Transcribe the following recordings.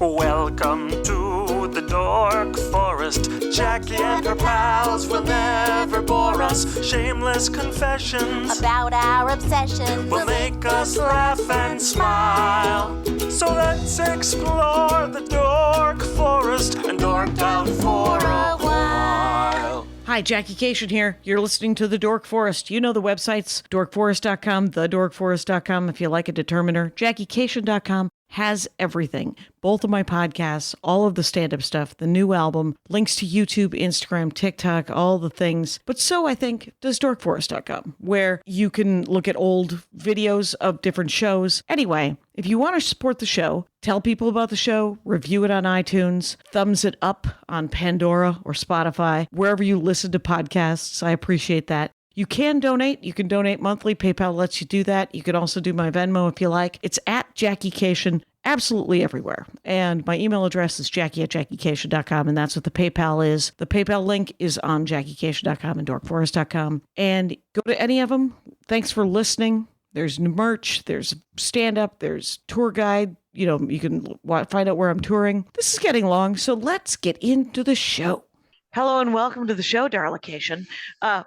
Welcome to the Dork Forest. Jackie and her pals will never bore us. Shameless confessions about our obsession will make us laugh and smile. So let's explore the Dork Forest and dork out for a while. Hi, Jackie Kashian here. You're listening to The Dork Forest. You know the websites, dorkforest.com, thedorkforest.com if you like a determiner. JackieKashian.com has everything. Both of my podcasts, all of the stand-up stuff, the new album, links to YouTube, Instagram, TikTok, all the things. But so, I think, does dorkforest.com, where you can look at old videos of different shows. Anyway, if you want to support the show, tell people about the show, review it on iTunes, thumbs it up on Pandora or Spotify, wherever you listen to podcasts. I appreciate that. You can donate. You can donate monthly. PayPal lets you do that. You can also do my Venmo if you like. It's at Jackie Kashian, absolutely everywhere. And my email address is jackie@jackiekashian.com, and that's what the PayPal is. The PayPal link is on jackiekashian.com and dorkforest.com. And go to any of them. Thanks for listening. There's merch, there's stand-up, there's tour guide. You know, you can find out where I'm touring. This is getting long, so let's get into the show. Hello and welcome to the show, Darla Kashian.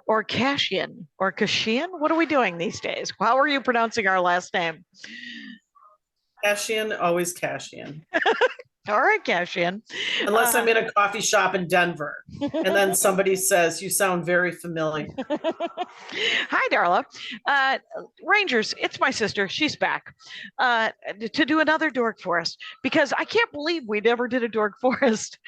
Or Kashian. Or Kashian? What are we doing these days? How are you pronouncing our last name? Kashian, always Kashian. All right, Kashian. Unless I'm in a coffee shop in Denver, and then somebody says, you sound very familiar. Hi, Darla. Rangers, it's my sister. She's back to do another Dork Forest, because I can't believe we never did a Dork Forest.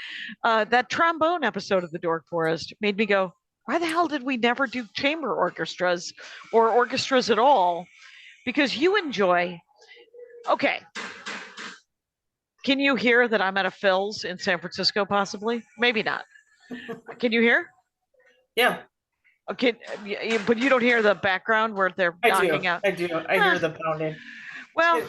That trombone episode of the Dork Forest made me go, why the hell did we never do chamber orchestras or orchestras at all? Because you enjoy... Okay. Can you hear that I'm at a Phil's in San Francisco, possibly? Maybe not. Can you hear? Yeah. Okay, but you don't hear the background where they're knocking out? I do. I hear the pounding. Well,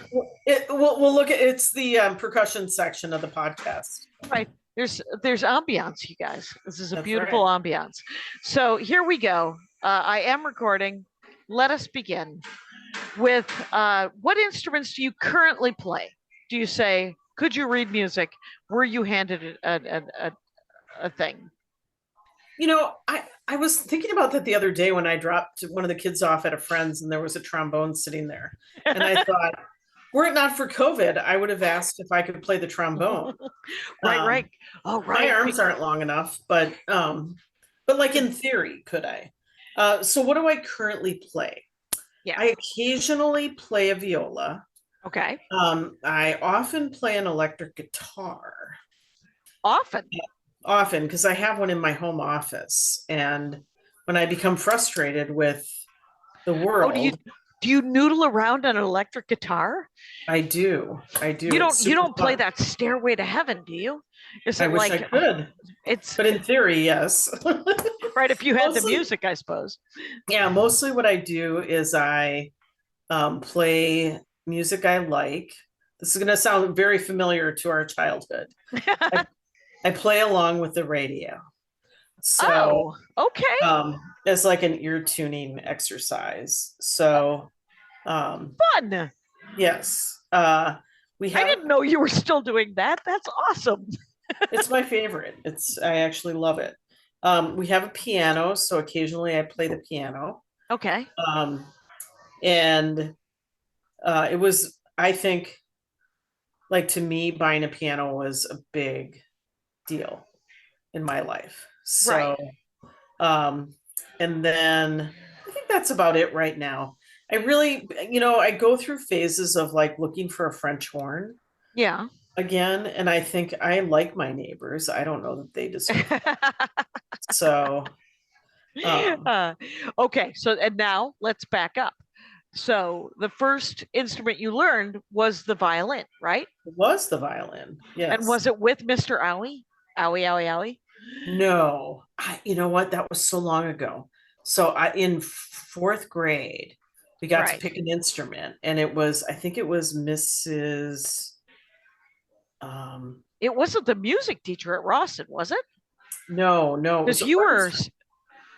we'll look at it's the percussion section of the podcast. Right. There's ambiance, you guys. This is a That's beautiful right. ambiance. So here we go. I am recording. Let us begin with what instruments do you currently play? Do you say, could you read music? Were you handed a thing? You know, I was thinking about that the other day when I dropped one of the kids off at a friend's and there was a trombone sitting there. And I thought, were it not for COVID, I would have asked if I could play the trombone. Right. Oh, right. My arms aren't long enough, but like in theory, could I? So what do I currently play? Yeah. I occasionally play a viola. Okay. I often play an electric guitar. Often, because I have one in my home office, and when I become frustrated with the world, do you noodle around on an electric guitar? I do. You don't play that Stairway to Heaven, do you? I wish I could. But in theory, yes. Right, if you had the music, I suppose. Yeah, mostly what I do is I play music I like. This is going to sound very familiar to our childhood. I play along with the radio. So, okay. It's like an ear tuning exercise. So, fun. Yes. I didn't know you were still doing that. That's awesome. It's my favorite. I actually love it. We have a piano, so occasionally I play the piano. Okay. And it was, I think, like, to me, buying a piano was a big deal in my life. So, right. And then I think that's about it right now. I really, I go through phases of like looking for a French horn. Yeah. Again, and I think I like my neighbors. I don't know that they deserve it. So, okay. So, and now let's back up. So the first instrument you learned was the violin, right? It was the violin. Yes. And was it with Mr. Owie? Owie? No. You know what? That was so long ago. So in fourth grade, we got to pick an instrument, and I think it was Mrs. It wasn't the music teacher at Rawson, was it? No. Because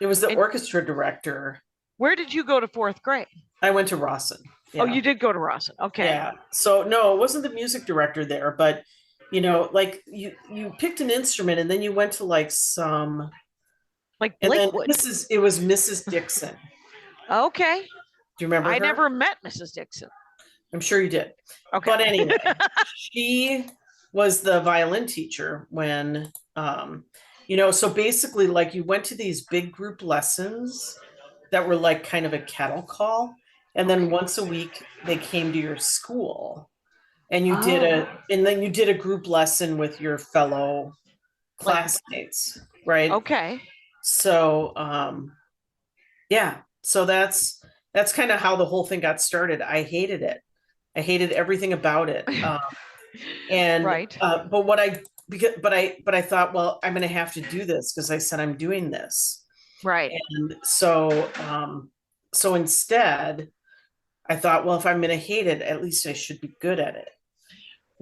it was the orchestra director. Where did you go to fourth grade? I went to Rawson. Yeah. Oh, you did go to Rawson. Okay. Yeah. So no, it wasn't the music director there, but like you picked an instrument and then you went to like some, Like and then Blakewood. it was Mrs. Dixon. Okay. Do you remember I her? never met Mrs. Dixon. I'm sure you did. Okay. But anyway, she was the violin teacher when, so basically, like you went to these big group lessons that were like kind of a cattle call. And then once a week, they came to your school and and then you did a group lesson with your fellow Like, classmates, right? okay. So, yeah, so that's kind of how the whole thing got started. I hated it. I hated everything about it. And Right. but I thought, well, I'm going to have to do this because I said I'm doing this. Right. And so instead, I thought, well, if I'm going to hate it, at least I should be good at it.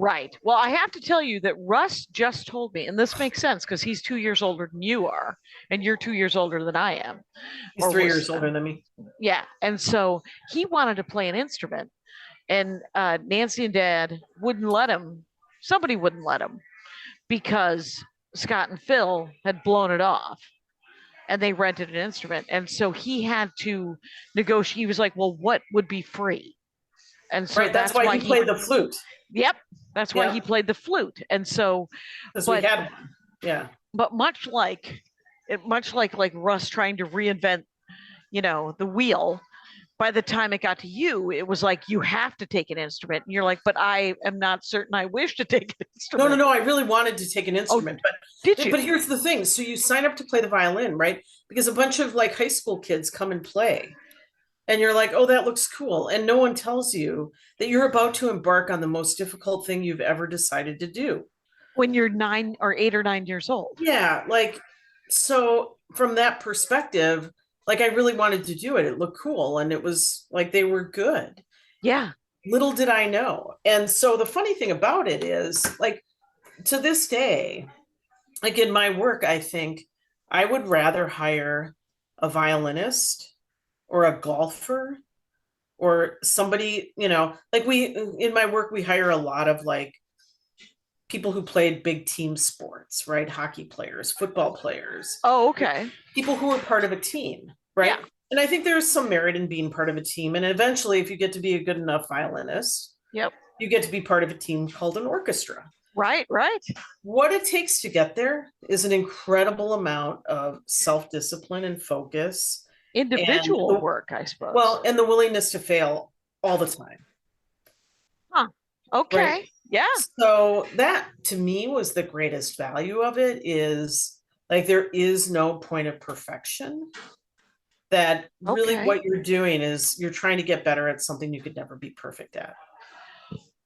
Right. Well, I have to tell you that Russ just told me, and this makes sense because he's 2 years older than you are, and you're 2 years older than I am. He's 3 years older than me. Yeah. And so he wanted to play an instrument, and Nancy and Dad wouldn't let him. Somebody wouldn't let him because Scott and Phil had blown it off and they rented an instrument. And so he had to negotiate. He was like, well, what would be free? And so right, that's why he played the flute. Yep. That's why he played the flute. And so, because we had one. Yeah. But much like Russ trying to reinvent, the wheel, by the time it got to you, it was like, you have to take an instrument. And you're like, but I am not certain I wish to take an instrument. No. I really wanted to take an instrument. Oh, did you? But here's the thing. So you sign up to play the violin, right? Because a bunch of like high school kids come and play. And you're like, oh, that looks cool. And no one tells you that you're about to embark on the most difficult thing you've ever decided to do. When you're 8 or 9 years old. Yeah. Like, so from that perspective, like I really wanted to do it. It looked cool. And it was like, they were good. Yeah. Little did I know. And so the funny thing about it is like, to this day, like in my work, I think I would rather hire a violinist or a golfer or somebody, like in my work, we hire a lot of like people who played big team sports, right? Hockey players, football players. Oh, okay. People who are part of a team, right? Yeah. And I think there's some merit in being part of a team. And eventually, if you get to be a good enough violinist, you get to be part of a team called an orchestra. Right. What it takes to get there is an incredible amount of self-discipline and focus. Individual work, I suppose. Well, and the willingness to fail all the time. Huh. Okay. Right? Yeah. So that to me was the greatest value of it, is like there is no point of perfection. That really what you're doing is you're trying to get better at something you could never be perfect at.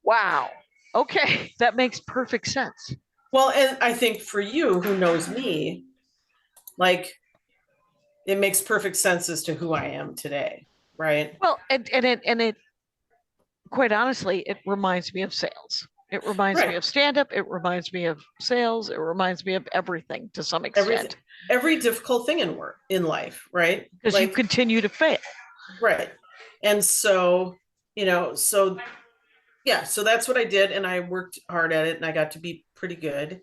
Wow. Okay. That makes perfect sense. Well, and I think for you, who knows me, like it makes perfect sense as to who I am today, right? Well, and it quite honestly, it reminds me of sales. It reminds me of stand-up. It reminds me of sales. It reminds me of everything to some extent. Every difficult thing in life, right? Because you continue to fail. Right. And so, so that's what I did. And I worked hard at it and I got to be pretty good.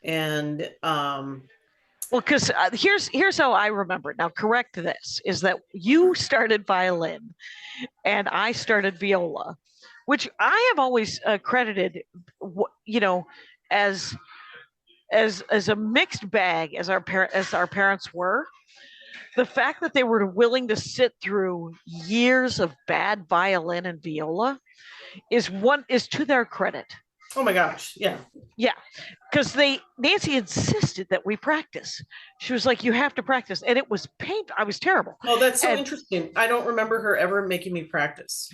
And, well, because here's how I remember it. Now, correct this, is that you started violin and I started viola, which I have always credited, as a mixed bag as our parents were. The fact that they were willing to sit through years of bad violin and viola is to their credit. Oh my gosh. Yeah. Yeah. Because Nancy insisted that we practice. She was like, you have to practice. And it was painful. I was terrible. Oh, that's so interesting. I don't remember her ever making me practice.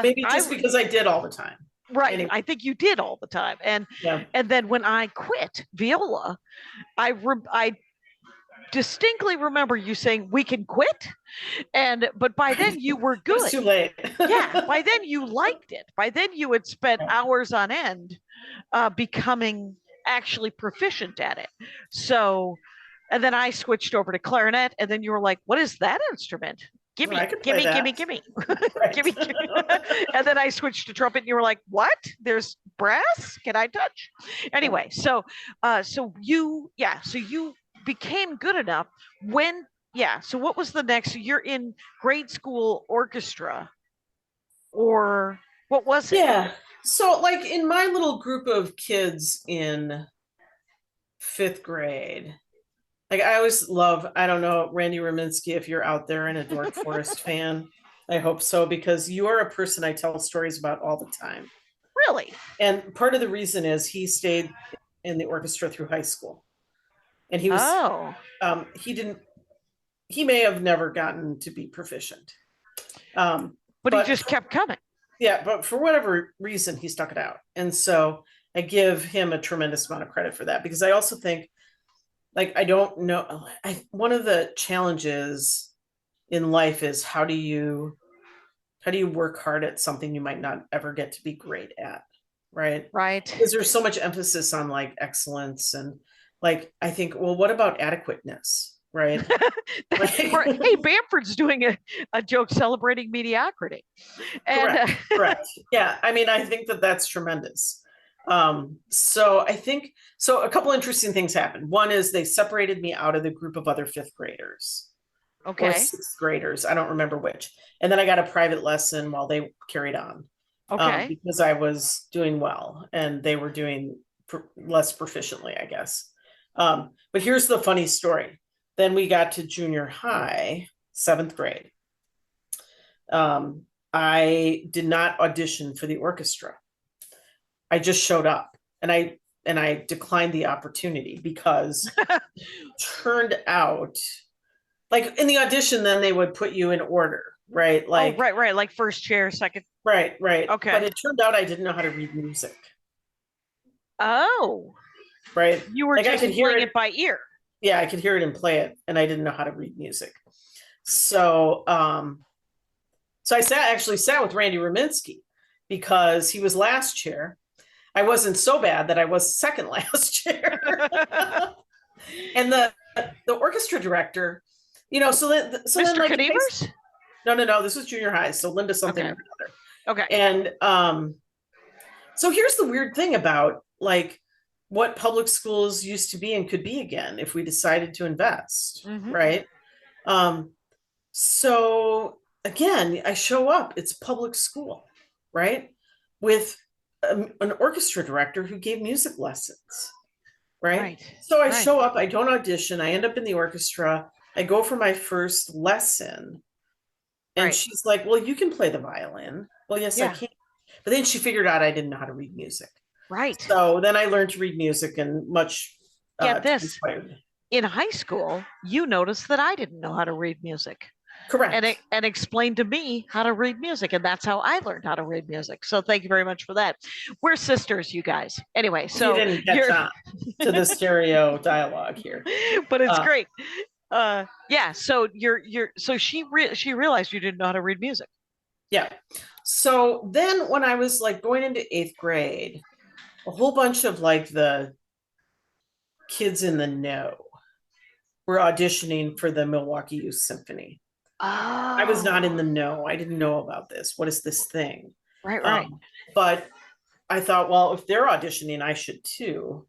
Maybe just because I did all the time. Right. Anyway. I think you did all the time. And then when I quit viola, I distinctly remember you saying, we can quit. But by then you were good. It's too late. Yeah. By then you liked it. By then you had spent hours on end becoming actually proficient at it. So, and then I switched over to clarinet, and then you were like, what is that instrument? gimme, I could play gimme, that. gimme, Right. gimme. And then I switched to trumpet, and you were like, "What? There's brass? Can I touch?" Anyway, so you became good enough when. Yeah. So what was the next? You're in grade school orchestra, or what was it? Yeah. So, like in my little group of kids in 5th grade, like I always love, I don't know, Randy Raminsky, if you're out there and a Dork Forest fan, I hope so, because you are a person I tell stories about all the time. Really? And part of the reason is he stayed in the orchestra through high school. And Oh, he may have never gotten to be proficient. but he just kept coming. Yeah, but for whatever reason, he stuck it out. And so I give him a tremendous amount of credit for that, because I also think, like, I don't know, one of the challenges in life is how do you work hard at something you might not ever get to be great at, right? Right. Because there's so much emphasis on like excellence, and like I think, well, what about adequateness, right? Right. Hey, Bamford's doing a joke celebrating mediocrity. And Correct. Yeah, I mean, I think that that's tremendous. So I think, so a couple interesting things happened. One is they separated me out of the group of other 5th graders. Or okay. 6th graders, I don't remember which. And then I got a private lesson while they carried on. Okay. Because I was doing well and they were doing less proficiently, I guess. But here's the funny story. Then we got to junior high, 7th grade. I did not audition for the orchestra. I just showed up, and I declined the opportunity because turned out, like in the audition, then they would put you in order, right? Like, right. Like first chair, second. Right. Okay. But it turned out I didn't know how to read music. Oh. Right. You were like just playing it by ear. Yeah, I could hear it and play it, and I didn't know how to read music. So so I actually sat with Randy Raminsky because he was last chair. I wasn't so bad that I was second last chair. And the orchestra director, so Mr. then like Kadevers? No, this was junior high, so Linda something or another. Okay. And so here's the weird thing about like what public schools used to be and could be again if we decided to invest, right? So again, I show up, it's public school, right? With an orchestra director who gave music lessons, right? So I show up, I don't audition, I end up in the orchestra, I go for my first lesson, and she's like, well, you can play the violin. Well, yes, I can. But then she figured out I didn't know how to read music. Right. So then I learned to read music, and much get this. inspired. In high school, you noticed that I didn't know how to read music. Correct. And explained to me how to read music. And that's how I learned how to read music. So thank you very much for that. We're sisters, you guys. Anyway, so you didn't catch on to the stereo dialogue here. But it's great. Yeah. So so she realized you didn't know how to read music. Yeah. So then when I was like going into 8th grade, a whole bunch of like the kids in the know were auditioning for the Milwaukee Youth Symphony. Oh. I was not in the know. I didn't know about this. What is this thing? Right. But I thought, well, if they're auditioning, I should too.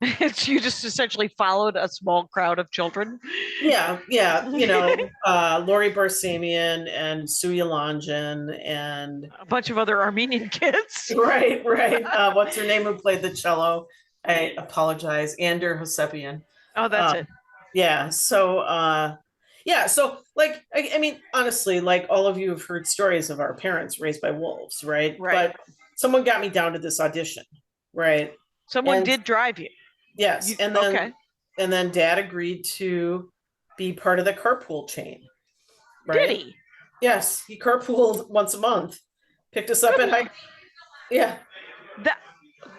You just essentially followed a small crowd of children. Yeah. Lori Barsamian and Suya Lanjan and a bunch of other Armenian kids. Right. What's her name who played the cello? I apologize. Ander Hosepian. Oh, that's it. Yeah. So so like I mean, honestly, like all of you have heard stories of our parents raised by wolves, right? But someone got me down to this audition, right? Someone did drive you. Yes. And then Dad agreed to be part of the carpool chain. Right? Did he? Yes, he carpooled once a month, picked us up at high. Yeah.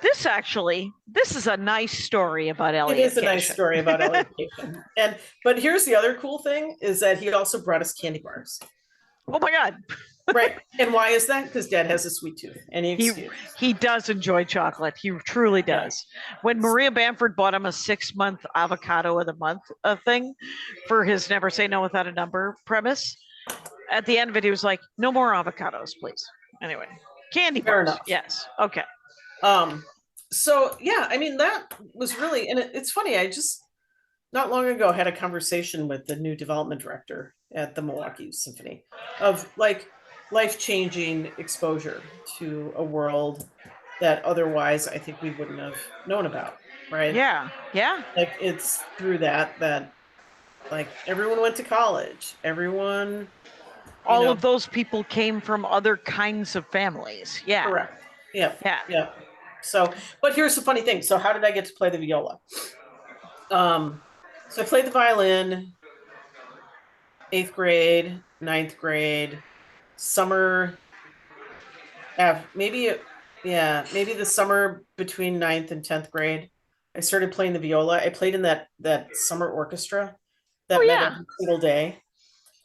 This is a nice story about Elliot. It is a nice story about Elliot. But here's the other cool thing is that he also brought us candy bars. Oh my God. Right. And why is that? Because Dad has a sweet tooth. He does enjoy chocolate. He truly does. When Maria Bamford bought him a 6-month avocado of the month thing for his never say no without a number premise, at the end of it, he was like, "No more avocados, please." Anyway, candy Fair bars. enough. Yes. Okay. So yeah, I mean, that was really, and it's funny, I just not long ago had a conversation with the new development director at the Milwaukee Symphony of like life-changing exposure to a world that otherwise I think we wouldn't have known about, right? Yeah. Yeah. Like it's through that like everyone went to college, everyone, All of those people came from other kinds of families. Yeah. correct. Yeah. Yeah. Yeah. So, but here's the funny thing. So how did I get to play the viola? So I played the violin 8th grade, 9th grade, summer, maybe the summer between 9th and 10th grade. I started playing the viola. I played in that summer orchestra that met every single day.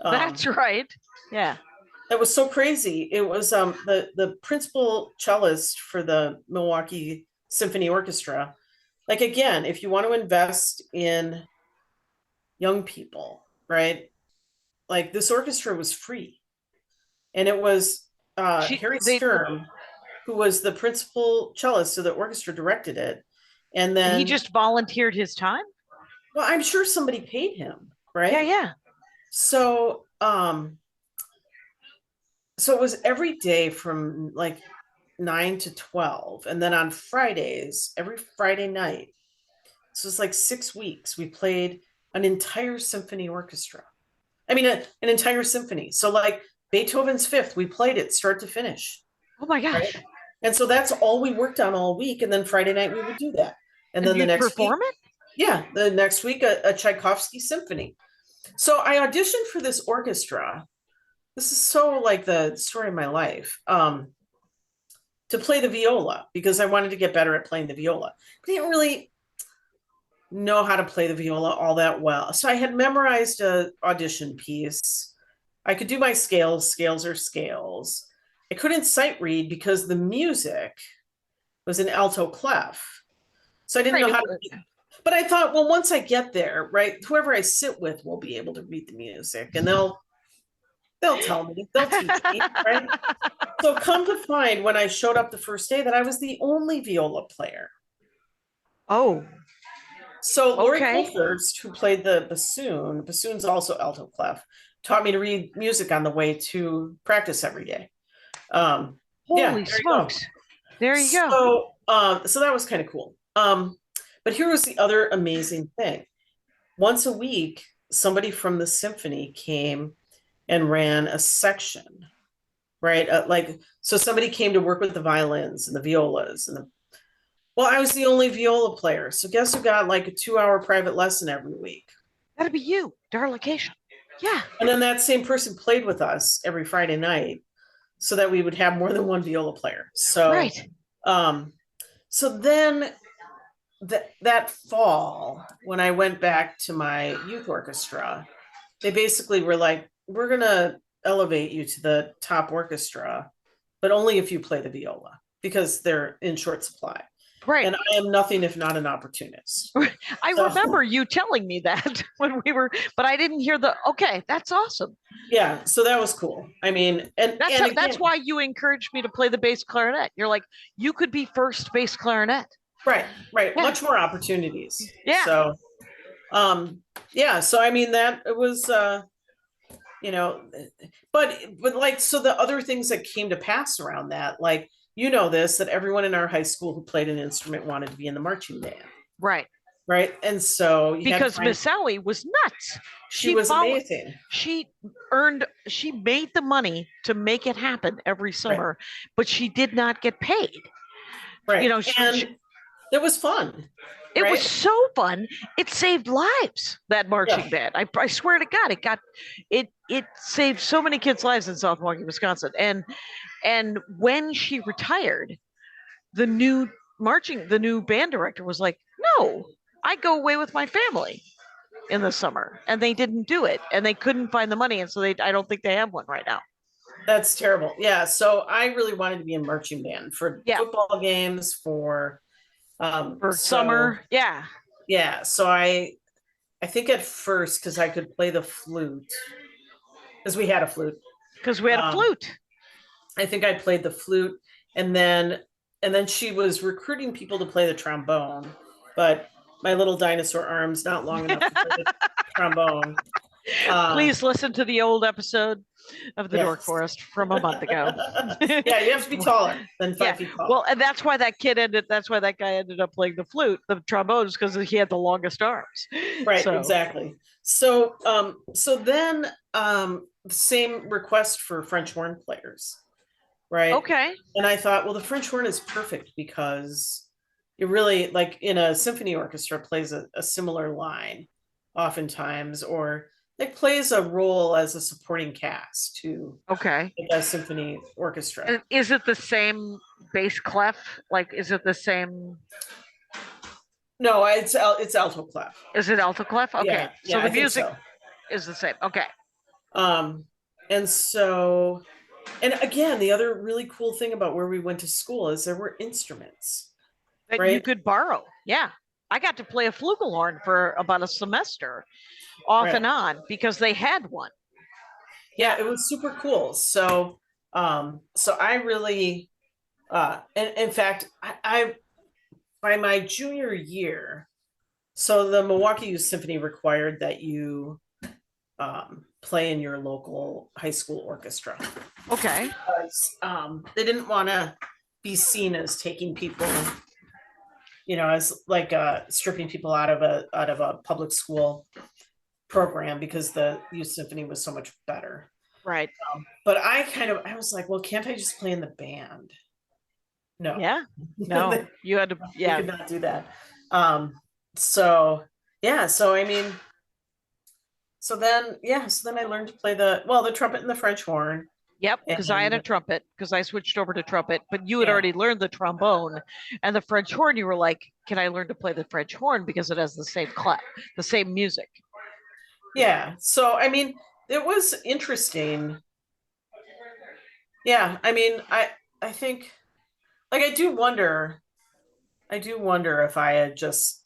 That's right. Yeah. It was so crazy. It was the principal cellist for the Milwaukee Symphony Orchestra. Like again, if you want to invest in young people, right? Like this orchestra was free. And it was Harry Sturm, who was the principal cellist, so the orchestra directed it. And then he just volunteered his time? Well, I'm sure somebody paid him, right? Yeah, yeah. So so it was every day from like 9 to 12. And then on Fridays, every Friday night, so it's like 6 weeks, we played an entire symphony orchestra. I mean, an entire symphony. So like Beethoven's Fifth, we played it start to finish. Oh my gosh. Right? And so that's all we worked on all week. And then Friday night we would do that. And then the next perform week, it? Yeah, the next week, a Tchaikovsky symphony. So I auditioned for this orchestra. This is so like the story of my life. To play the viola because I wanted to get better at playing the viola. But I didn't really know how to play the viola all that well. So I had memorized an audition piece. I could do my scales. Scales are scales. I couldn't sight read because the music was in alto clef. So I didn't know how to read. But I thought, well, once I get there, right, whoever I sit with will be able to read the music and they'll tell me, they'll teach me, right? So come to find when I showed up the first day that I was the only viola player. Oh. So Lori Colthurst, who played the bassoon's also alto clef, taught me to read music on the way to practice every day. Holy smokes. There you go. So that was kind of cool. But here was the other amazing thing. Once a week, somebody from the symphony came and ran a section, right? So somebody came to work with the violins and the violas well, I was the only viola player. So guess who got like a 2-hour private lesson every week? That'd be you, Darla Kashian. Yeah. And then that same person played with us every Friday night so that we would have more than one viola player. So, right. So then that fall, when I went back to my youth orchestra, they basically were like, we're going to elevate you to the top orchestra, but only if you play the viola because they're in short supply. Right. And I am nothing if not an opportunist. I remember you telling me that when we were, but I didn't hear that's awesome. Yeah. So that was cool. I mean, and that's why you encouraged me to play the bass clarinet. You're like, you could be first bass clarinet. Right. Yeah. Much more opportunities. Yeah. So, so I mean, that it was, but like, so the other things that came to pass around that, like, that everyone in our high school who played an instrument wanted to be in the marching band. Right. Right. And so because Miss Sally was nuts. She was amazing. She made the money to make it happen every summer, but she did not get paid. Right. It was fun. It was so fun. It saved lives, that marching band. I swear to God, it saved so many kids' lives in South Milwaukee, Wisconsin. And when she retired, the new band director was like, no, I go away with my family in the summer. And they didn't do it. And they couldn't find the money. And so I don't think they have one right now. That's terrible. Yeah. So I really wanted to be in marching band for football games, for summer. Yeah. Yeah. So I think at first, because I could play the flute, because we had a flute. Because we had a flute. I think I played the flute, and then she was recruiting people to play the trombone, but my little dinosaur arms not long enough to play the trombone. Please listen to the old episode of the Yes. Dork Forest from a month ago. Yeah, you have to be taller than 5 feet tall. Well, and that's why that guy ended up playing the flute, the trombone, is because he had the longest arms. Right, exactly. So then same request for French horn players, right? Okay. And I thought, well, the French horn is perfect because it really, like in a symphony orchestra, plays a similar line oftentimes, or it plays a role as a supporting cast to a symphony orchestra. Is it the same bass clef? Like, is it the same? No, it's alto clef. Is it alto clef? Okay, yeah, so the music so. is the same. Okay. And so, and again, the other really cool thing about where we went to school is there were instruments that you could borrow. Yeah, I got to play a flugelhorn for about a semester, off and on, because they had one. Yeah, it was super cool. So, I really, and in fact, I by my junior year, so the Milwaukee Youth Symphony required that you play in your local high school orchestra. Okay. Because they didn't want to be seen as taking people, as like stripping people out of a public school program because the youth symphony was so much better. Right. But I was like, well, can't I just play in the band? No. Yeah. No, you had to. Yeah. You could not do that. So I mean, so then I learned to play the trumpet and the French horn. Yep, because I had a trumpet, because I switched over to trumpet, but you had already learned the trombone and the French horn. You were like, can I learn to play the French horn because it has the same clef, the same music? Yeah. So, I mean, it was interesting. Yeah. I mean, I think, like, I do wonder if I had just,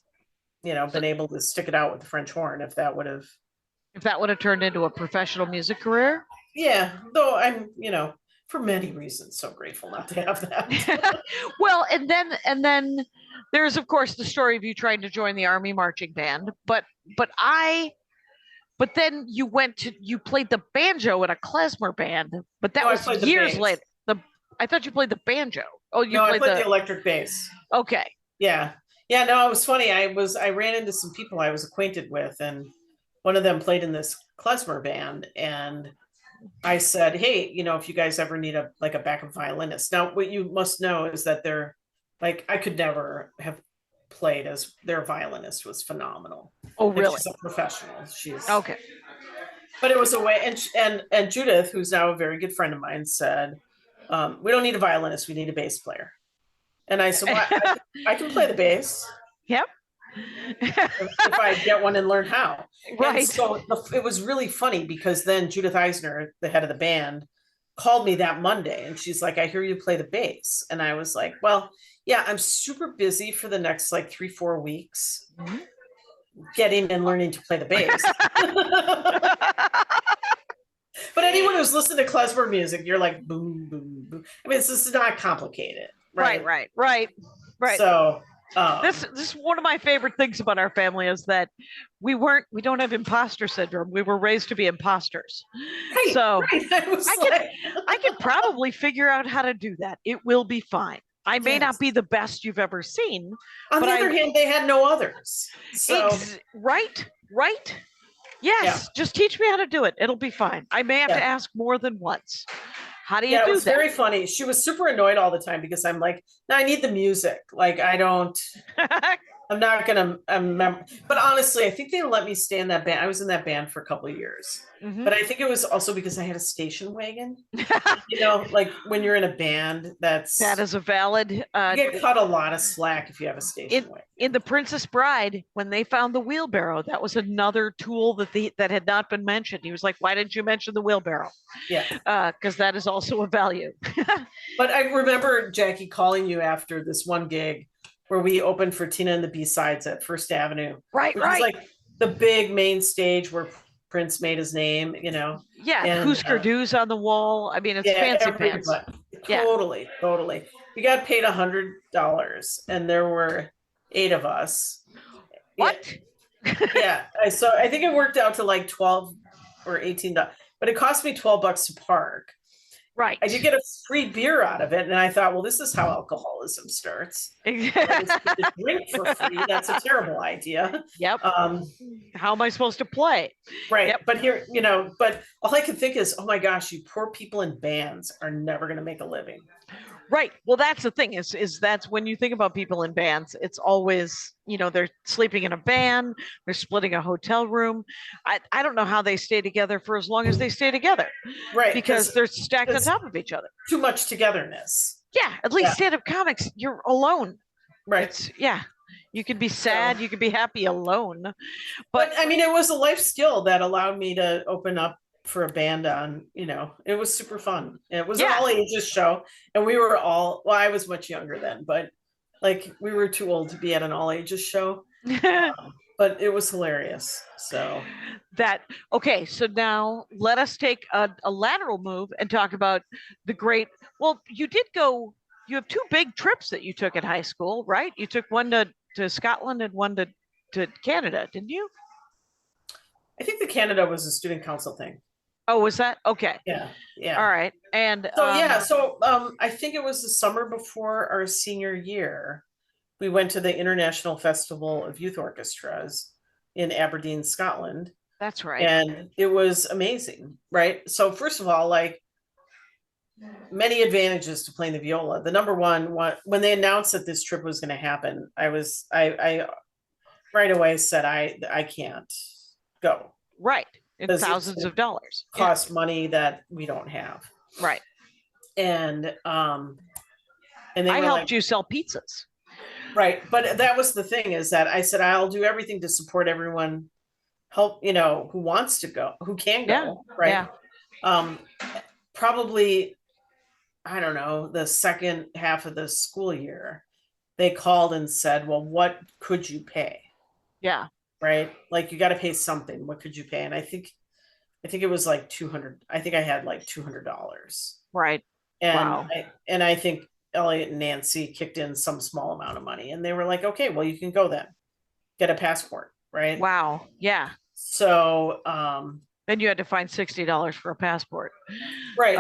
been able to stick it out with the French horn, if that would have turned into a professional music career. Yeah. Though I'm, for many reasons, so grateful not to have that. Well, and then there's, of course, the story of you trying to join the Army marching band, but then you played the banjo in a klezmer band, but that was years later. I thought you played the banjo. Oh, I played the electric bass. Okay. Yeah. Yeah, no, it was funny. I ran into some people I was acquainted with, and one of them played in this klezmer band, and I said, hey, if you guys ever need a backup violinist. Now, what you must know is that they're like, I could never have played as their violinist was phenomenal. Oh, really? She's a professional. She's okay. But it was a way, and Judith, who's now a very good friend of mine, said, we don't need a violinist, we need a bass player. And I said, well, I can play the bass. Yep. if I get one and learn how. Right. And so it was really funny because then Judith Eisner, the head of the band, called me that Monday and she's like, I hear you play the bass. And I was like, well, yeah, I'm super busy for the next 3-4 weeks getting and learning to play the bass. But anyone who's listened to klezmer music, you're like, boom, boom, boom. I mean, this is not complicated. Right. So this is one of my favorite things about our family is that we don't have imposter syndrome. We were raised to be imposters. Right, so right. I could probably figure out how to do that. It will be fine. I may not be the best you've ever seen. On the other hand, they had no others. So right. Yes, just teach me how to do it. It'll be fine. I may have to ask more than once. How do you do that? It was very funny. She was super annoyed all the time because I'm like, no, I need the music. I'm not going to, but honestly, I think they let me stay in that band. I was in that band for a couple of years, but I think it was also because I had a station wagon, when you're in a band, that is a valid, you get cut a lot of slack if you have a station wagon. In The Princess Bride, when they found the wheelbarrow, that was another tool that had not been mentioned. He was like, why didn't you mention the wheelbarrow? Yeah. Because that is also a value. But I remember Jackie calling you after this one gig where we opened for Tina and the B-Sides at First Avenue. Right. Was like the big main stage where Prince made his name, Yeah, and Husker Du's on the wall. I mean, it's fancy pants. Yeah. Totally. We got paid $100, and there were 8 of us. What? Yeah. So I think it worked out to like 12 or $18, but it cost me $12 to park. Right. I did get a free beer out of it, and I thought, well, this is how alcoholism starts. Drink for free. That's a terrible idea. Yep. How am I supposed to play? Right. Yep. But here, but all I can think is, oh my gosh, you poor people in bands are never going to make a living. Right. Well, that's the thing is that's when you think about people in bands, it's always, they're sleeping in a van, they're splitting a hotel room. I don't know how they stay together for as long as they stay together. Right. Because they're stacked on top of each other. Too much togetherness. Yeah. At least stand-up comics, you're alone. Right. You can be sad, you can be happy alone. But I mean, it was a life skill that allowed me to open up for a band on, it was super fun. It was an all ages show, and we were I was much younger then, but like we were too old to be at an all ages show. But it was hilarious. So so now let us take a lateral move and talk about you have 2 big trips that you took in high school, right? You took one to Scotland and one to Canada, didn't you? I think the Canada was a student council thing. Oh, was that? Okay. Yeah. All right. And so I think it was the summer before our senior year. We went to the International Festival of Youth Orchestras in Aberdeen, Scotland. That's right. And it was amazing, right? So first of all, like many advantages to playing the viola. The number one, when they announced that this trip was going to happen, I right away said, I can't go. Right. And thousands of dollars. Cost money that we don't have. Right. And they I helped you sell pizzas. Right. But that was the thing, is that I said, I'll do everything to support everyone, help, who wants to go, who can go. Right. Yeah. Probably, I don't know, the second half of the school year, they called and said, well, what could you pay? Yeah. Right. Like you got to pay something. What could you pay? And I think it was like 200. I think I had like $200. Right. And I think Elliot and Nancy kicked in some small amount of money, and they were like, okay, well, you can go then, get a passport. Right. Wow. Yeah. So, then you had to find $60 for a passport. Right.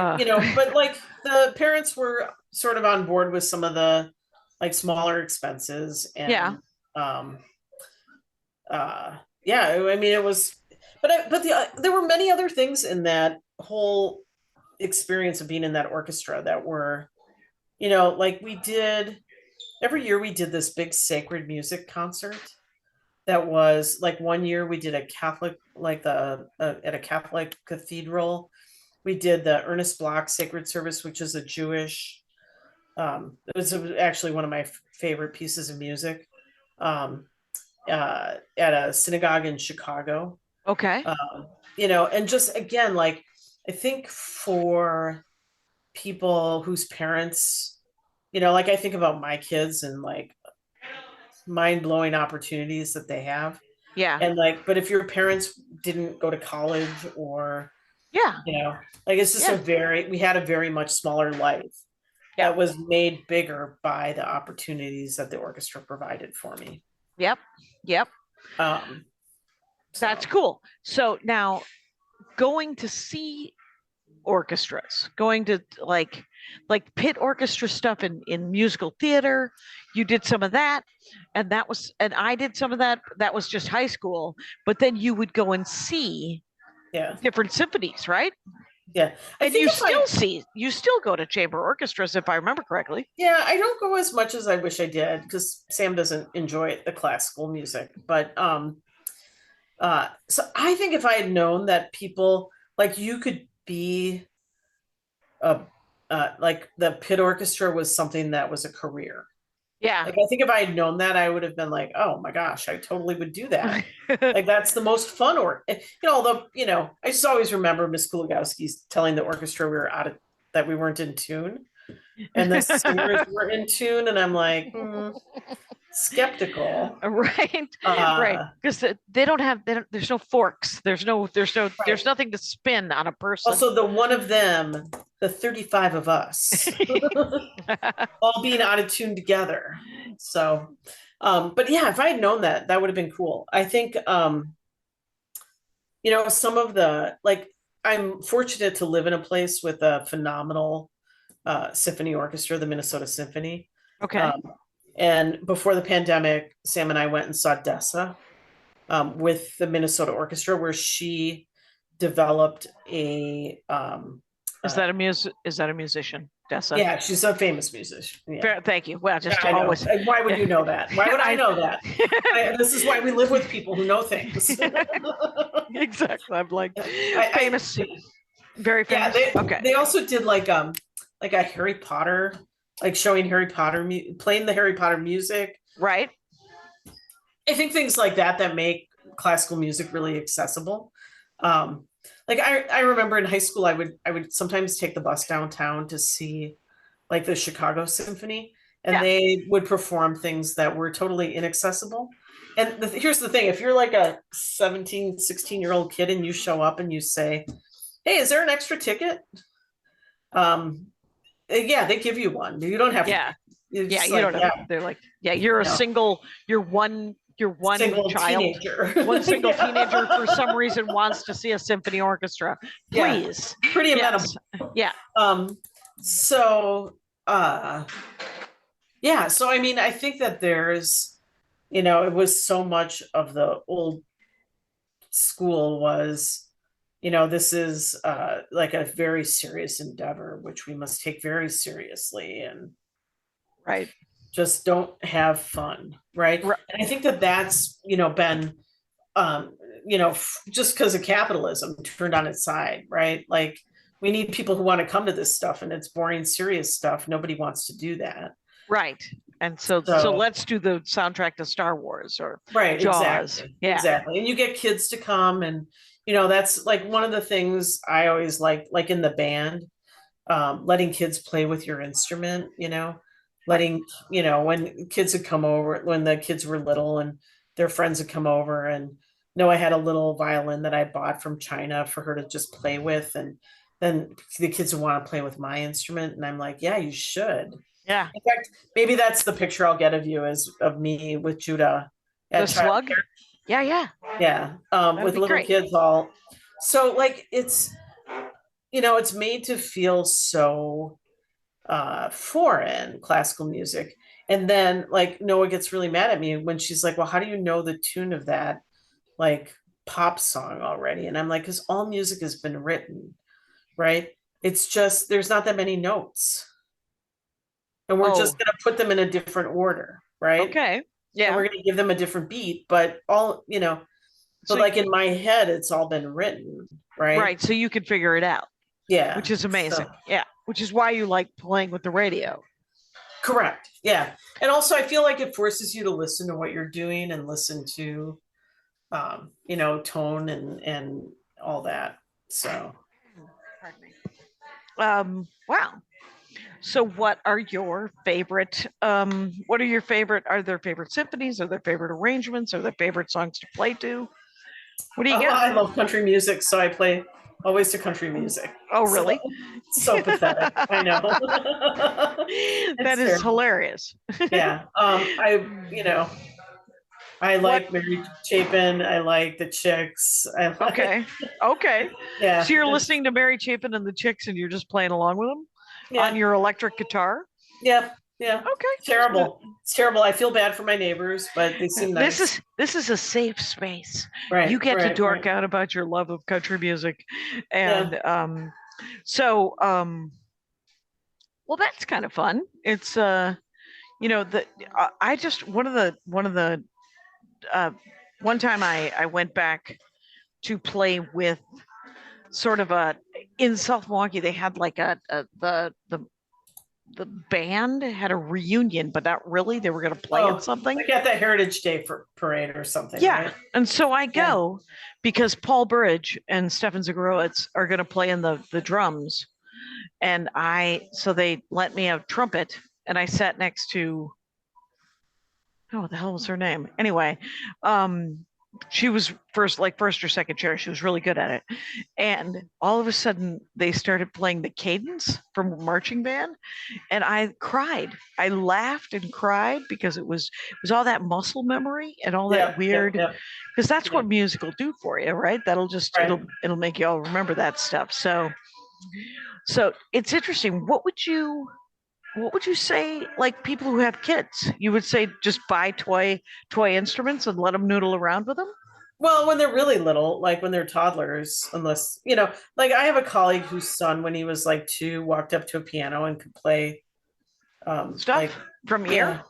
But like the parents were sort of on board with some of the like smaller expenses. And, I mean, it was, but there were many other things in that whole experience of being in that orchestra that were, like every year we did this big sacred music concert. That was like one year we did a Catholic, at a Catholic cathedral. We did the Ernest Bloch Sacred Service, which is a Jewish, it was actually one of my favorite pieces of music. At a synagogue in Chicago. Okay. And just again, like I think for people whose parents, like I think about my kids and like mind-blowing opportunities that they have. Yeah. And like, but if your parents didn't go to college or, like it's just we had a very much smaller life that was made bigger by the opportunities that the orchestra provided for me. Yep. That's cool. So now going to see orchestras, going to like pit orchestra stuff in musical theater, you did some of that, and I did some of that. That was just high school, but then you would go and see different symphonies, right? Yeah. And you still go to chamber orchestras, if I remember correctly. Yeah, I don't go as much as I wish I did because Sam doesn't enjoy the classical music. But so I think if I had known that people like you could be like the pit orchestra was something that was a career. Yeah. Like I think if I had known that, I would have been like, oh my gosh, I totally would do that. Like that's the most fun although, I just always remember Miss Kulagowski's telling the orchestra that we weren't in tune. And the singers were in tune. And I'm like, skeptical. Right, right, because there's no forks, there's Right. nothing to spin on a person. Also, the one of them, the 35 of us, all being out of tune together. So, but yeah, if I had known that, that would have been cool. I think, some of the, like, I'm fortunate to live in a place with a phenomenal symphony orchestra, the Minnesota Symphony. Okay. And before the pandemic, Sam and I went and saw Dessa with the Minnesota Orchestra, where she developed a. Is that a musician, Dessa? Yeah, she's a famous musician. Yeah. Thank you. Well, just Yeah, I know. always. Why would you know that? Why would I know that? This is why we live with people who know things. Exactly. I'm like famous, very Yeah, famous. Okay. they also did like a Harry Potter, like showing Harry Potter, playing the Harry Potter music. Right. I think things like that make classical music really accessible. Like I remember in high school, I would sometimes take the bus downtown to see like the Chicago Symphony, and they would perform things that were totally inaccessible. And here's the thing: if you're like a 17, 16-year-old kid and you show up and you say, "Hey, is there an extra ticket?" Yeah, they give you one. You don't have Yeah. to. Yeah, you don't know. They're like, you're one single child, teenager. one single teenager for some reason wants to see a symphony orchestra. Please. Yeah, pretty amenable. Yeah. So so I mean, I think that there's, it was so much of the old school was, this is like a very serious endeavor, which we must take very seriously, and right. just don't have fun, right? And I think that that's, been, just because of capitalism turned on its side, right? Like we need people who want to come to this stuff, and it's boring, serious stuff. Nobody wants to do that. Right. And so let's do the soundtrack to Star Wars or Jaws. Exactly. Yeah. Exactly. And you get kids to come, and, that's like one of the things I always like in the band, letting kids play with your instrument, letting, when kids would come over, when the kids were little and their friends would come over, and I had a little violin that I bought from China for her to just play with. And then the kids would want to play with my instrument. And I'm like, yeah, you should. Yeah. In fact, maybe that's the picture I'll get of you, is of me with Judah. The slug? Yeah, yeah. Yeah. With little great. kids all. So like it's made to feel so foreign, classical music. And then like Noah gets really mad at me when she's like, well, how do you know the tune of that like pop song already? And I'm like, because all music has been written, right? It's just there's not that many notes. And we're just going to put them in a different order, right? Okay. Yeah. And we're going to give them a different beat, but all, but so like in my head, it's all been written, right? Right. So you can figure it out. Yeah. Which is amazing. Yeah. Which is why you like playing with the radio. Correct. Yeah. And also I feel like it forces you to listen to what you're doing and listen to, tone and all that. So. Wow. So what are your favorite, are there favorite symphonies? Are there favorite arrangements? Are there favorite songs to play to? What do you get? I love country music, so I play always to country music. Oh, really? So pathetic. I know. That is hilarious. Yeah. I like Mary Chapin. I like the Chicks. Okay. Yeah. So you're listening to Mary Chapin and the Chicks, and you're just playing along with them on your electric guitar? Yeah. Yeah. Okay. Terrible. It's terrible. I feel bad for my neighbors, but they seem nice. This is a safe space. Right. You get to dork out about your love of country music. And well, that's kind of fun. It's one time I went back to play with sort of in South Milwaukee, they had like the band had a reunion, but not really. They were going to play at something. Like at the Heritage Day parade or something. Yeah. Right? And so I go because Paul Burridge and Stefan Zagrowitz are going to play in the drums. And so they let me have trumpet, and I sat next to, oh, what the hell was her name? Anyway, she was first or second chair. She was really good at it. And all of a sudden they started playing the cadence from marching band. And I cried. I laughed and cried because it was all that muscle memory and all that weird, because that's what music will do for you, right? That'll just, it'll make you all remember that stuff. So it's interesting. What would you say, like people who have kids, you would say just buy toy instruments and let them noodle around with them? Well, when they're really little, like when they're toddlers, unless, like I have a colleague whose son, when he was like 2, walked up to a piano and could play Stuff like from ear?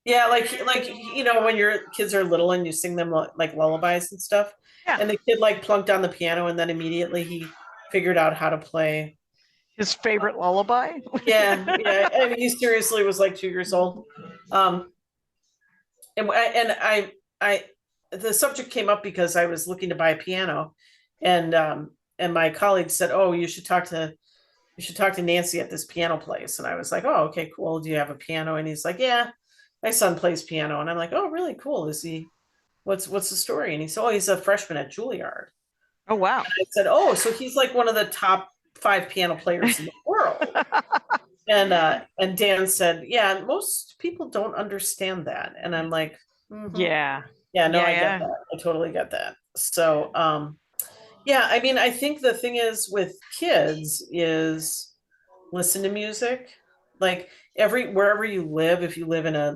Yeah, like when your kids are little and you sing them like lullabies and stuff. Yeah. And the kid like plunked on the piano and then immediately he figured out how to play his favorite lullaby. Yeah. I mean, he seriously was like 2 years old. And I the subject came up because I was looking to buy a piano, and my colleague said, "Oh, you should talk to Nancy at this piano place." And I was like, "Oh, okay, cool. Do you have a piano?" And he's like, "Yeah, my son plays piano." And I'm like, "Oh, really cool. Is he? What's the story?" And he said, "Oh, he's a freshman at Juilliard." Oh, wow. And I said, "Oh, so he's like one of the top 5 piano players in the world." And Dan said, "Yeah, most people don't understand that." And I'm like, yeah, I get that. I totally get that. So, I mean, I think the thing is with kids is listen to music, like wherever you live. If you live in a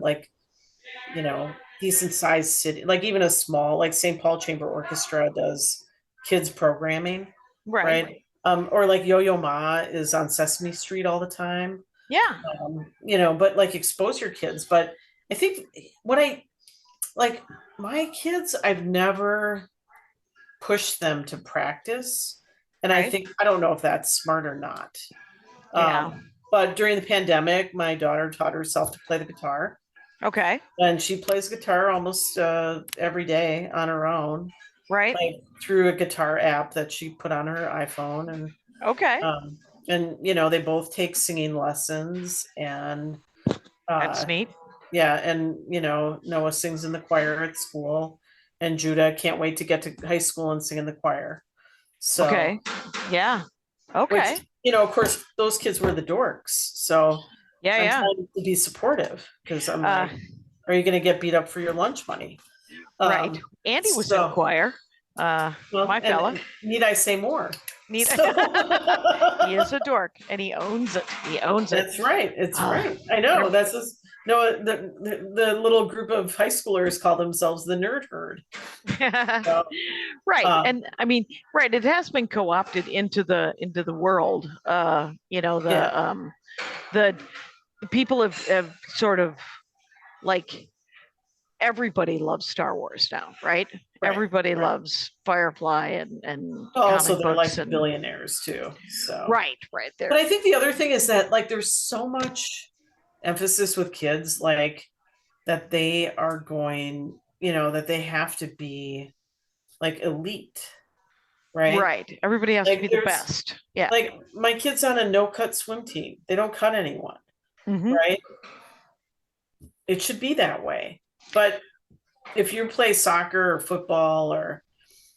decent sized city, like even a small, like St. Paul Chamber Orchestra does kids programming, right? Or like Yo-Yo Ma is on Sesame Street all the time. Yeah. But like expose your kids. But I think like my kids, I've never pushed them to practice. And I don't know if that's smart or not. Yeah. But during the pandemic, my daughter taught herself to play the guitar. Okay. And she plays guitar almost every day on her own. Right. Like through a guitar app that she put on her iPhone. And okay. And they both take singing lessons, and that's neat. Yeah, and Noah sings in the choir at school, and Judah can't wait to get to high school and sing in the choir. So okay. Yeah. Okay. Which, of course, those kids were the dorks. So I'm trying to be supportive, because I'm like, are you going to get beat up for your lunch money? Right. Andy was in choir. My fella. Need I say more? He is a dork, and he owns it. That's right. It's right. I know. That's just, the little group of high schoolers call themselves the nerd herd. So, right. And I mean, right. It has been co-opted into the world. The people have sort of like, everybody loves Star Wars now, right? Everybody loves Firefly and also they're like billionaires too. So right there. But I think the other thing is that like there's so much emphasis with kids, like that they are going, that they have to be like elite, right? Right. Everybody has to be the best. Yeah. Like my kid's on a no-cut swim team. They don't cut anyone, right? It should be that way. But if you play soccer or football or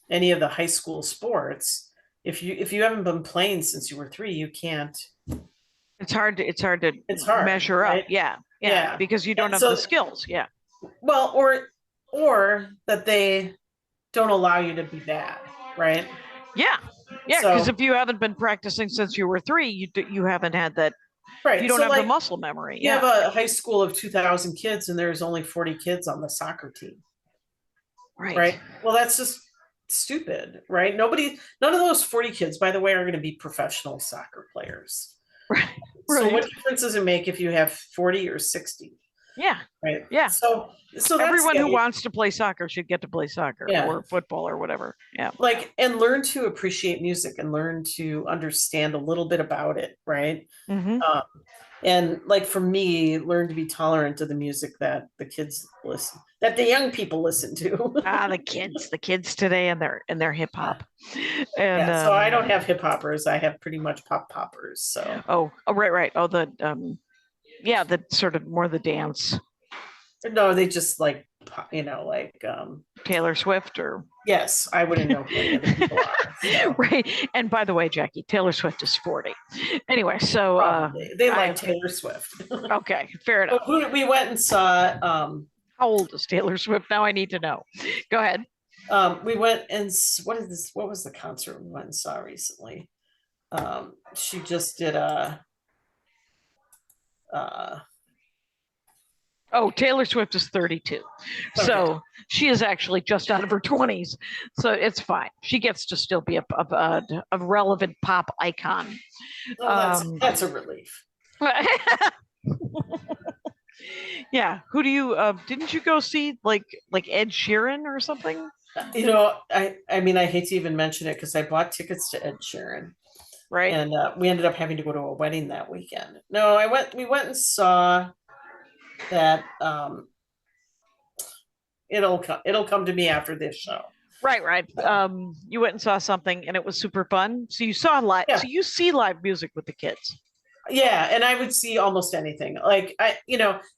any of the high school sports, if you haven't been playing since you were 3, you can't. It's hard to measure right? up. Yeah. Because you don't have the skills. Yeah. Well, or that they don't allow you to be bad, right? Yeah. Yeah. Because if you haven't been practicing since you were 3, you haven't had that. Right. You don't have the muscle memory. You have a high school of 2,000 kids and there's only 40 kids on the soccer team. Right. Well, that's just stupid, right? None of those 40 kids, by the way, are going to be professional soccer players. Right. So what difference does it make if you have 40 or 60? Yeah. Right. Yeah. So everyone who wants to play soccer should get to play soccer or football or whatever. Yeah. Like, and learn to appreciate music and learn to understand a little bit about it. Right. And like for me, learn to be tolerant to the music that the kids that the young people listen to. The kids today and their hip hop. And so I don't have hip hoppers. I have pretty much pop poppers. So right. Oh, the the sort of more the dance. No, they just like, Taylor Swift or yes, I wouldn't know who any of the people are. So. right. And by the way, Jackie, Taylor Swift is 40. Anyway, so Probably. They like Taylor Swift. Okay, fair enough. We went and saw. How old is Taylor Swift? Now I need to know. Go ahead. We went and what is this? What was the concert we went and saw recently? She just did a. Oh, Taylor Swift is 32. Okay. So she is actually just out of her 20s. So it's fine. She gets to still be a relevant pop icon. Oh, that's a relief. Yeah. Who do you didn't you go see like Ed Sheeran or something? I mean, I hate to even mention it because I bought tickets to Ed Sheeran. Right. And we ended up having to go to a wedding that weekend. No, we went and saw that it'll come to me after this show. Right. You went and saw something and it was super fun. So you saw live, so you see live music with the kids. Yeah, and I would see almost anything. Like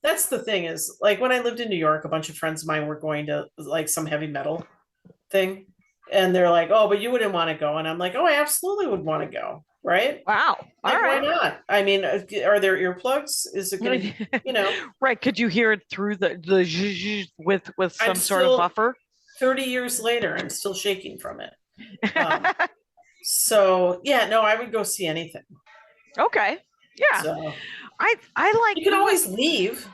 that's the thing is like when I lived in New York, a bunch of friends of mine were going to like some heavy metal thing. And they're like, oh, but you wouldn't want to go. And I'm like, oh, I absolutely would want to go. Right. Wow. Like, why not? I mean, are there earplugs? Is it going to, Right. Could you hear it through the with some sort of buffer? 30 years later, I'm still shaking from it. So yeah, no, I would go see anything. Okay. Yeah. So, I like. You can always leave.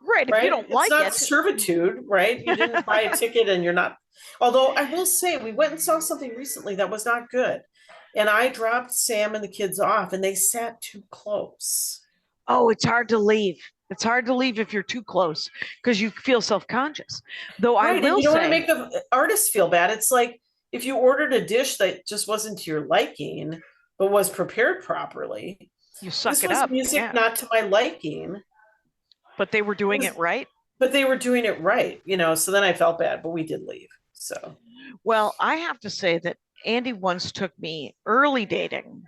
Right. If you don't like it. It's not servitude, right? You didn't buy a ticket and you're not. Although I will say, we went and saw something recently that was not good. And I dropped Sam and the kids off and they sat too close. Oh, it's hard to leave. It's hard to leave if you're too close because you feel self-conscious. Though I will say. You don't want to make the artist feel bad. It's like if you ordered a dish that just wasn't to your liking, but was prepared properly. You suck it This up. was music not to my liking. But they were doing it right? But they were doing it right, so then I felt bad, but we did leave. So. Well, I have to say that Andy once took me early dating.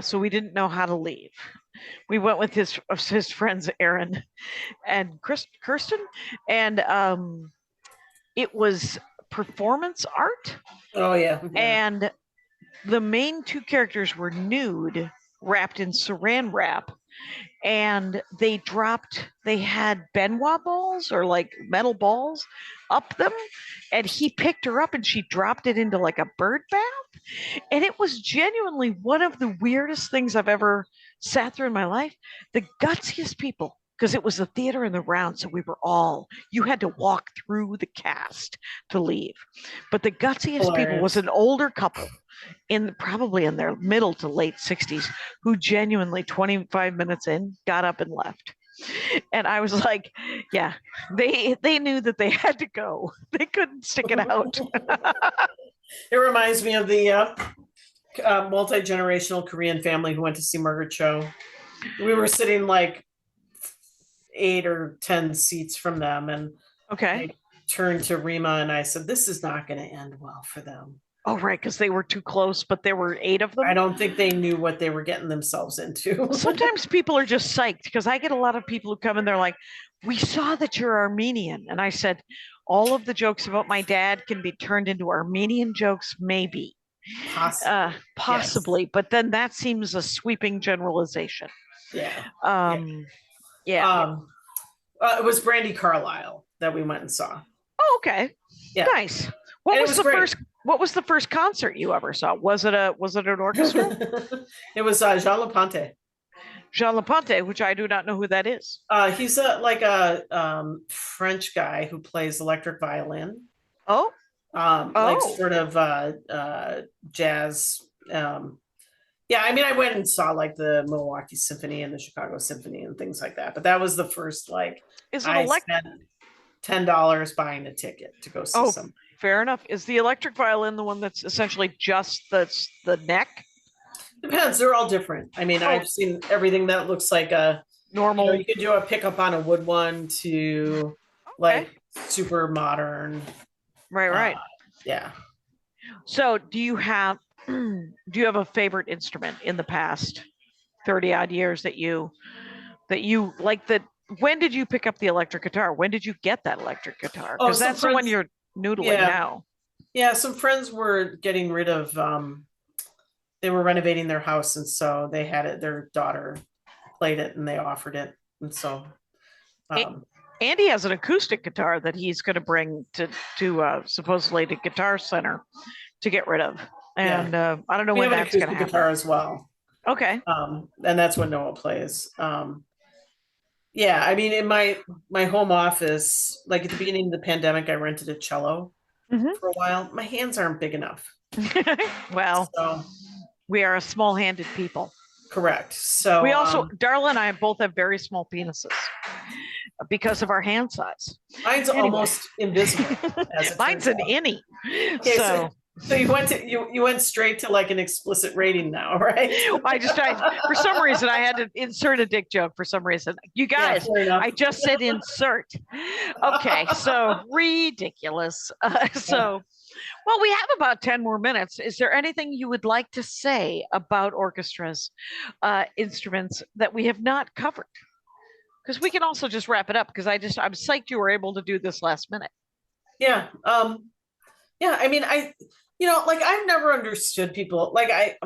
So we didn't know how to leave. We went with his friends, Aaron and Kirsten. And it was performance art. Oh, yeah. And the main two characters were nude, wrapped in saran wrap. And they had Benoit balls or like metal balls up them. And he picked her up and she dropped it into like a bird bath. And it was genuinely one of the weirdest things I've ever sat through in my life. The gutsiest people, because it was a theater in the round. So you had to walk through the cast to leave. But the gutsiest people was an older couple probably in their middle to late 60s who genuinely 25 minutes in got up and left. And I was like, yeah, they knew that they had to go. They couldn't stick it out. It reminds me of the multi-generational Korean family who went to see Margaret Cho. We were sitting like 8 or 10 seats from them. And I turned to Rima and I said, this is not going to end well for them. Oh, right, because they were too close, but there were 8 of them. I don't think they knew what they were getting themselves into. Sometimes people are just psyched because I get a lot of people who come and they're like, we saw that you're Armenian. And I said, all of the jokes about my dad can be turned into Armenian jokes, maybe. Possibly. Yes. But then that seems a sweeping generalization. Yeah. It was Brandy Carlisle that we went and saw. Oh, okay. Yeah. Nice. What was the first concert you ever saw? Was it an orchestra? It was Jean Lepante. Jean Lepante, which I do not know who that is. He's a French guy who plays electric violin. Oh. Like sort of jazz. Yeah, I mean, I went and saw like the Milwaukee Symphony and the Chicago Symphony and things like that. But that was the first spent $10 buying a ticket to go see something. Fair enough. Is the electric violin the one that's essentially just the neck? Depends. They're all different. I mean, I've seen everything that looks like a normal. You could do a pickup on a wood one to like super modern. Right. Yeah. So do you have a favorite instrument in the past 30 odd years that you like, that when did you pick up the electric guitar? When did you get that electric guitar? Oh, Because that's the one you're noodling now. Yeah, some friends were getting rid of they were renovating their house, and so they had it, their daughter played it and they offered it. And so Andy has an acoustic guitar that he's going to bring to supposedly to Guitar Center to get rid of. And I don't know when that's going to happen. Guitar as well. Okay. And that's what Noah plays. Yeah, I mean, in my home office, like at the beginning of the pandemic, I rented a cello for a while. My hands aren't big enough. Well, so, we are a small-handed people. Correct. So we also, Darla and I both have very small penises because of our hand size. Mine's almost invisible. Mine's an innie. Okay, so you went straight to like an explicit rating now, right? I for some reason I had to insert a dick joke for some reason. You guys, I just said insert. Okay, so ridiculous. Well, we have about 10 more minutes. Is there anything you would like to say about orchestras, instruments that we have not covered? Because we can also just wrap it up, because I'm psyched you were able to do this last minute. Yeah. Yeah. I mean, like I've never understood people like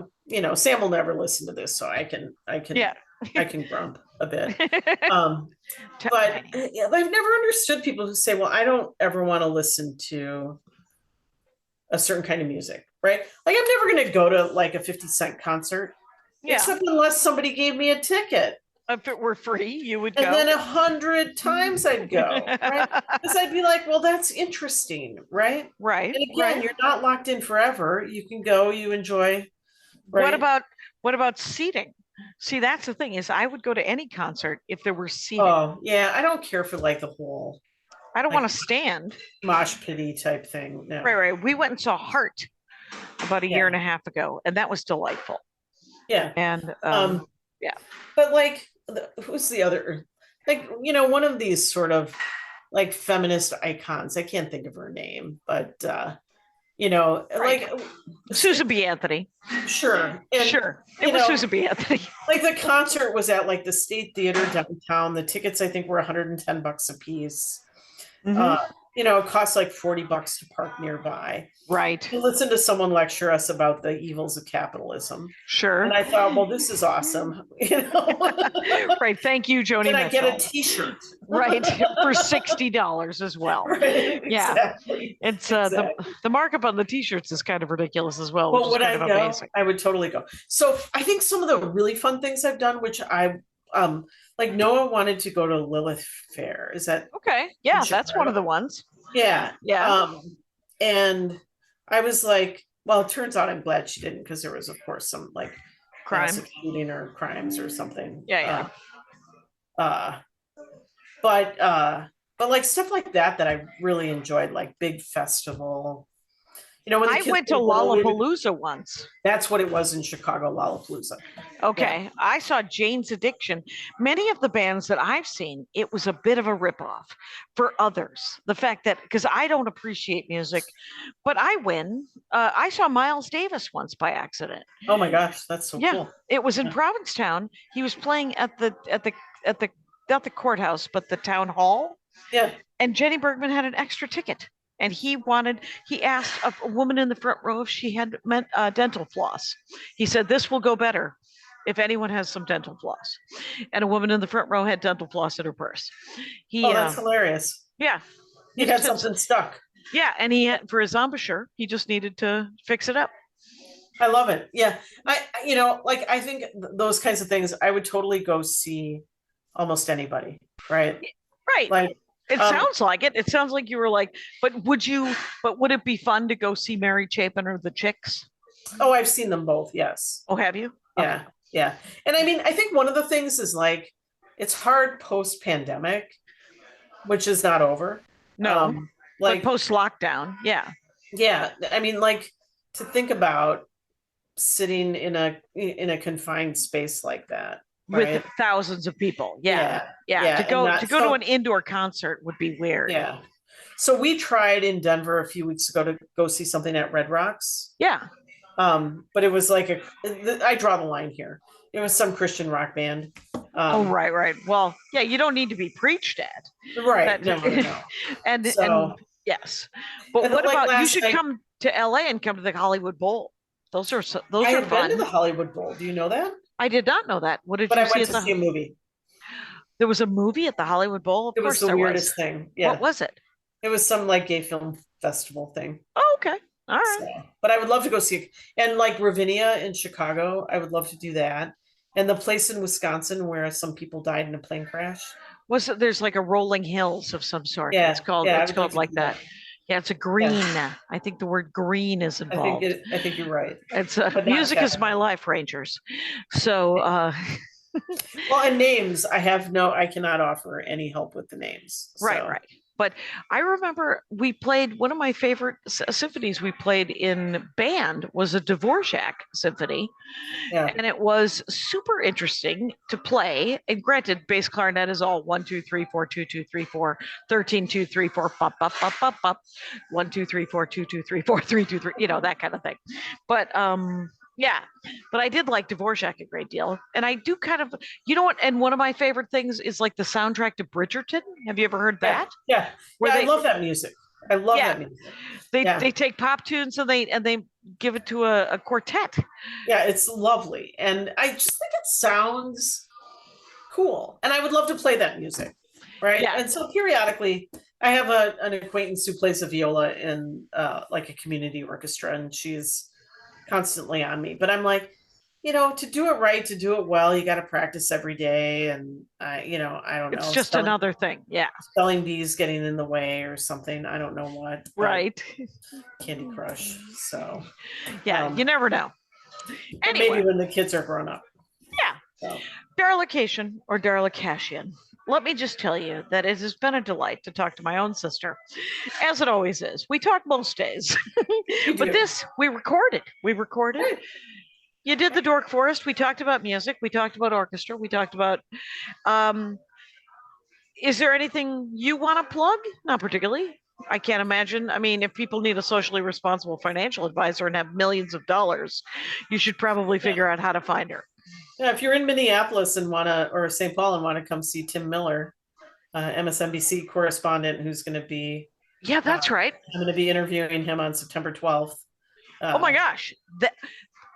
Sam will never listen to this, so I can grump a bit. But I've never understood people who say, well, I don't ever want to listen to a certain kind of music, right? Like I'm never going to go to like a 50 Cent concert, except unless somebody gave me a ticket. If it were free, you would go. And then 100 times I'd go, right? Because I'd be like, well, that's interesting, right? Right. And again, you're not locked in forever. You can go, you enjoy. Right? What about seating? See, that's the thing, is I would go to any concert if there were seating. Oh, yeah. I don't care for like the whole. I don't want to stand. Mosh pity type thing. No. Right. We went and saw Heart about a year and a half ago, and that was delightful. Yeah. And yeah. But like, who's the other, like, one of these sort of like feminist icons, I can't think of her name, but like Susan B. Anthony. Sure. Sure. It was Susan B. Anthony. Like the concert was at like the State Theater downtown. The tickets, I think, were $110 a piece. It costs like $40 to park nearby. Right. To listen to someone lecture us about the evils of capitalism. Sure. And I thought, well, this is awesome. Right. Thank you, Joni. Can I get a T-shirt? Right. For $60 as well. Right. Yeah. Exactly. It's the markup on the T-shirts is kind of ridiculous as well. Well, would I go? Amazing. I would totally go. So I think some of the really fun things I've done, which I like Noah wanted to go to Lilith Fair. Is that okay? Yeah, that's one of the ones. Yeah. Yeah. And I was like, well, it turns out I'm glad she didn't, because there was, of course, some like crime, shooting or crimes or something. Yeah. But like stuff like that I really enjoyed, like big festival. When I went to Lollapalooza once. That's what it was in Chicago, Lollapalooza. Okay. Yeah. I saw Jane's Addiction. Many of the bands that I've seen, it was a bit of a ripoff for others. The fact that, because I don't appreciate music, but I win. I saw Miles Davis once by accident. Oh my gosh, that's so cool. It was in Provincetown. He was playing at the not the courthouse, but the town hall. Yeah. And Jenny Bergman had an extra ticket. And he asked a woman in the front row if she had dental floss. He said, this will go better if anyone has some dental floss. And a woman in the front row had dental floss in her purse. That's hilarious. Yeah. He had something stuck. Yeah. And he had, for his embouchure, he just needed to fix it up. I love it. Yeah. I think those kinds of things, I would totally go see almost anybody. Right. Right. Like, it sounds like it. It sounds like you were like, but would it be fun to go see Mary Chapin or the Chicks? Oh, I've seen them both. Yes. Oh, have you? Yeah. Okay. Yeah. And I mean, I think one of the things is like, it's hard post-pandemic, which is not over. No, like post-lockdown. Yeah. Yeah. I mean, like to think about sitting in a confined space like that. Right? With thousands of people. Yeah. To go to an indoor concert would be weird. Yeah. So we tried in Denver a few weeks ago to go see something at Red Rocks. Yeah. But it was like I draw the line here. It was some Christian rock band. Right. Well, yeah, you don't need to be preached at. Right. That- No. and yes, but And what like about you? last Should night- come to LA and come to the Hollywood Bowl. Those are I have fun. been to the Hollywood Bowl. Do you know that? I did not know that. What did But you I see went at to see a movie. There was a movie at the Hollywood Bowl. Of It was course the there weirdest was. thing. Yeah. What was it? It was some like gay film festival thing. Oh, okay. All right. So, but I would love to go see it. And like Ravinia in Chicago, I would love to do that. And the place in Wisconsin where some people died in a plane crash. There's like a rolling hills of some sort. Yeah, It's called yeah, I it's would called like like to do that. Yeah, it's a green. I think the word green is I involved. think you're right. It's but not music is that. my life, Rangers. So Well, and names, I cannot offer any help with the names. right. But I remember we played one of my favorite symphonies we played in band was a Dvorak symphony. Yeah. And it was super interesting to play. And granted, bass clarinet is all 1, 2, 3, 4, 2, 2, 3, 4, 13, 2, 3, 4, pop, pop, pop, pop, pop, 1, 2, 3, 4, 2, 2, 3, 4, 3, 2, 3, that kind of thing. But yeah, but I did like Dvorak a great deal. And I do kind of, you know what? And one of my favorite things is like the soundtrack to Bridgerton. Have you ever heard that? Yeah. I love that music. I love that music. They take pop tunes and they give it to a quartet. Yeah, it's lovely. And I just think it sounds cool. And I would love to play that music. Right. Yeah. And so periodically I have an acquaintance who plays a viola in like a community orchestra, and she's constantly on me. But I'm like, to do it right, to do it well, you got to practice every day. And I don't know. It's just another thing. Yeah. Spelling bees getting in the way or something. I don't know what. Right. Candy Crush. So yeah, you never know. Anyway. Maybe when the kids are grown up. Yeah. So. Darla Kashian or Darla Kashian. Let me just tell you that it has been a delight to talk to my own sister, as it always is. We talk most days, but this we recorded. You did the Dork Forest. We talked about music. We talked about orchestra. We talked about. Is there anything you want to plug? Not particularly. I can't imagine. I mean, if people need a socially responsible financial advisor and have millions of dollars, you should probably figure out how to find her. Yeah, if you're in Minneapolis and or St. Paul and want to come see Tim Miller, MSNBC correspondent, who's going to be. Yeah, that's right. I'm going to be interviewing him on September 12th. Oh my gosh.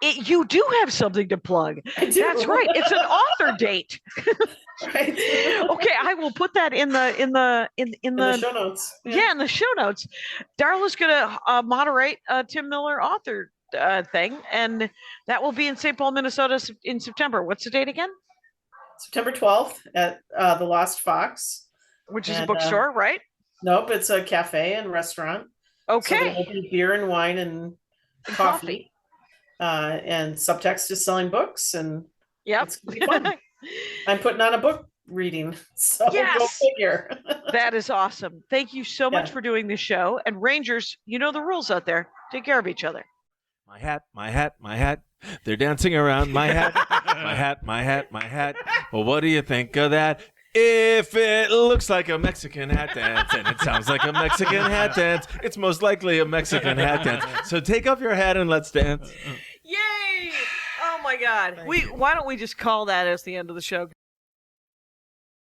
You do have something to plug. I do. That's right. It's an author date. Right. Okay, I will put that in the show notes. Yeah, in the show notes. Darla's going to moderate a Tim Miller author thing, and that will be in St. Paul, Minnesota in September. What's the date again? September 12th at the Lost Fox, which is a bookstore, right? Nope, it's a cafe and restaurant. Okay. So there will be beer and wine and coffee. And Subtext is selling books, and it's gonna be fun. I'm putting on a book reading, so go figure. That is awesome. Thank you so much for doing the show. And Rangers, you know the rules out there. Take care of each other. My hat, my hat, my hat. They're dancing around my hat. My hat, my hat, my hat. Well, what do you think of that? If it looks like a Mexican hat dance and it sounds like a Mexican hat dance, it's most likely a Mexican hat dance. So take off your hat and let's dance. Yay! Oh my God. Why don't we just call that as the end of the show?